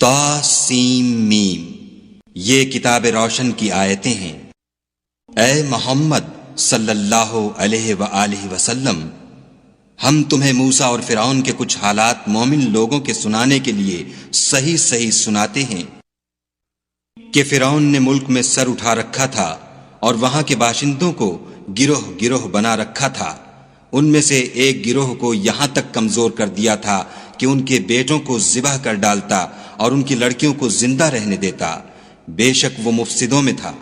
طاسیم یہ کتاب روشن کی آیتیں ہیں۔ اے محمد صلی اللہ علیہ وآلہ وسلم، ہم تمہیں موسیٰ اور فرعون کے کچھ حالات مومن لوگوں کے سنانے کے لیے صحیح صحیح سناتے ہیں کہ فرعون نے ملک میں سر اٹھا رکھا تھا اور وہاں کے باشندوں کو گروہ گروہ بنا رکھا تھا۔ ان میں سے ایک گروہ کو یہاں تک کمزور کر دیا تھا کہ ان کے بیٹوں کو ذبح کر ڈالتا اور ان کی لڑکیوں کو زندہ رہنے دیتا۔ بے شک وہ مفسدوں میں تھا۔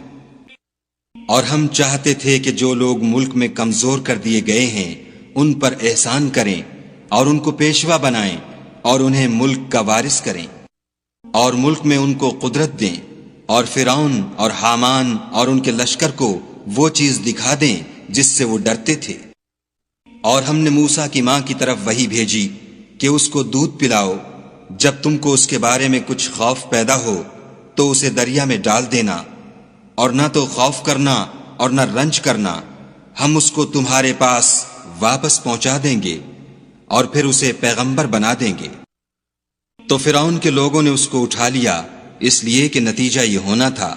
اور ہم چاہتے تھے کہ جو لوگ ملک میں کمزور کر دیے گئے ہیں ان پر احسان کریں اور ان کو پیشوا بنائیں اور انہیں ملک کا وارث کریں اور ملک میں ان کو قدرت دیں، اور فرعون اور حامان اور ان کے لشکر کو وہ چیز دکھا دیں جس سے وہ ڈرتے تھے۔ اور ہم نے موسیٰ کی ماں کی طرف وحی بھیجی کہ اس کو دودھ پلاؤ، جب تم کو اس کے بارے میں کچھ خوف پیدا ہو تو اسے دریا میں ڈال دینا، اور نہ تو خوف کرنا اور نہ رنج کرنا، ہم اس کو تمہارے پاس واپس پہنچا دیں گے اور پھر اسے پیغمبر بنا دیں گے۔ تو فرعون کے لوگوں نے اس کو اٹھا لیا، اس لیے کہ نتیجہ یہ ہونا تھا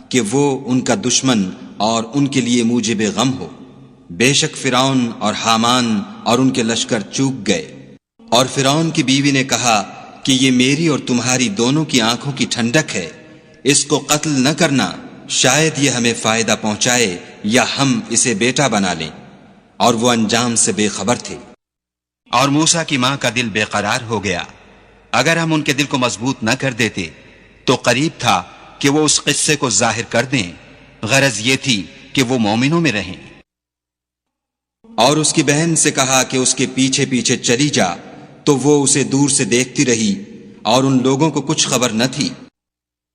کہ وہ ان کا دشمن اور ان کے لیے موجب غم ہو۔ بے شک فرعون اور حامان اور ان کے لشکر چوک گئے۔ اور فرعون کی بیوی نے کہا کہ یہ میری اور تمہاری دونوں کی آنکھوں کی ٹھنڈک ہے، اس کو قتل نہ کرنا، شاید یہ ہمیں فائدہ پہنچائے یا ہم اسے بیٹا بنا لیں۔ اور وہ انجام سے بے خبر تھے۔ اور موسیٰ کی ماں کا دل بے قرار ہو گیا۔ اگر ہم ان کے دل کو مضبوط نہ کر دیتے تو قریب تھا کہ وہ اس قصے کو ظاہر کر دیں، غرض یہ تھی کہ وہ مومنوں میں رہیں۔ اور اس کی بہن سے کہا کہ اس کے پیچھے پیچھے چلی جا، تو وہ اسے دور سے دیکھتی رہی اور ان لوگوں کو کچھ خبر نہ تھی۔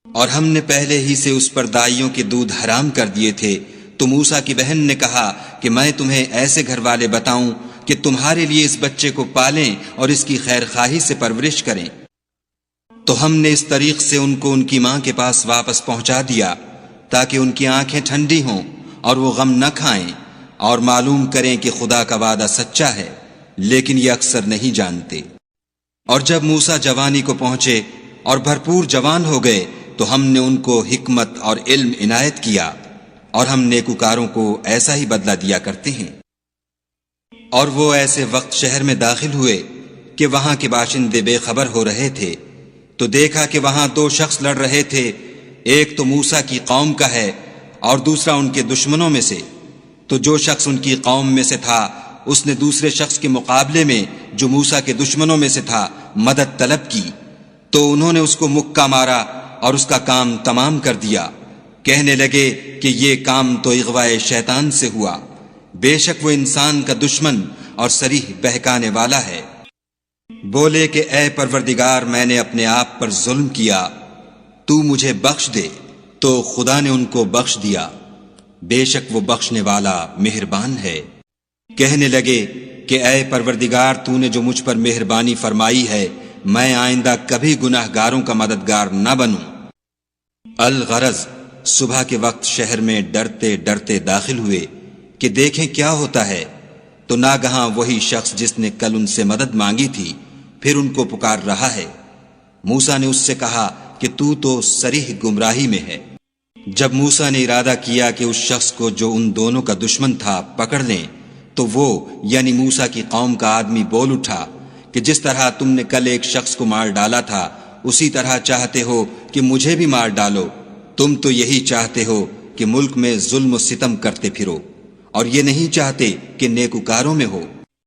اور ہم نے پہلے ہی سے اس پر دائیوں کے دودھ حرام کر دیے تھے، تو موسیٰ کی بہن نے کہا کہ میں تمہیں ایسے گھر والے بتاؤں کہ تمہارے لیے اس بچے کو پالیں اور اس کی خیر خواہی سے پرورش کریں۔ تو ہم نے اس طریق سے ان کو ان کی ماں کے پاس واپس پہنچا دیا تاکہ ان کی آنکھیں ٹھنڈی ہوں اور وہ غم نہ کھائیں اور معلوم کریں کہ خدا کا وعدہ سچا ہے، لیکن یہ اکثر نہیں جانتے۔ اور جب موسیٰ جوانی کو پہنچے اور بھرپور جوان ہو گئے تو ہم نے ان کو حکمت اور علم عنایت کیا، اور ہم نیکوکاروں کو ایسا ہی بدلہ دیا کرتے ہیں۔ اور وہ ایسے وقت شہر میں داخل ہوئے کہ وہاں کے باشندے بے خبر ہو رہے تھے، تو دیکھا کہ وہاں دو شخص لڑ رہے تھے، ایک تو موسیٰ کی قوم کا ہے اور دوسرا ان کے دشمنوں میں سے۔ تو جو شخص ان کی قوم میں سے تھا اس نے دوسرے شخص کے مقابلے میں جو موسیٰ کے دشمنوں میں سے تھا مدد طلب کی، تو انہوں نے اس کو مکہ مارا اور اس کا کام تمام کر دیا۔ کہنے لگے کہ یہ کام تو اغوائے شیطان سے ہوا، بے شک وہ انسان کا دشمن اور صریح بہکانے والا ہے۔ بولے کہ اے پروردگار، میں نے اپنے آپ پر ظلم کیا، تو مجھے بخش دے۔ تو خدا نے ان کو بخش دیا، بے شک وہ بخشنے والا مہربان ہے۔ کہنے لگے کہ اے پروردگار، تو نے جو مجھ پر مہربانی فرمائی ہے، میں آئندہ کبھی گناہ گاروں کا مددگار نہ بنوں۔ الغرض صبح کے وقت شہر میں ڈرتے ڈرتے داخل ہوئے کہ دیکھیں کیا ہوتا ہے، تو ناگہاں وہی شخص جس نے کل ان سے مدد مانگی تھی پھر ان کو پکار رہا ہے۔ موسیٰ نے اس سے کہا کہ تو صریح گمراہی میں ہے۔ جب موسیٰ نے ارادہ کیا کہ اس شخص کو جو ان دونوں کا دشمن تھا پکڑ لیں، تو وہ یعنی موسیٰ کی قوم کا آدمی بول اٹھا کہ جس طرح تم نے کل ایک شخص کو مار ڈالا تھا اسی طرح چاہتے ہو کہ مجھے بھی مار ڈالو۔ تم تو یہی چاہتے ہو کہ ملک میں ظلم و ستم کرتے پھرو، اور یہ نہیں چاہتے کہ نیکوکاروں میں ہو۔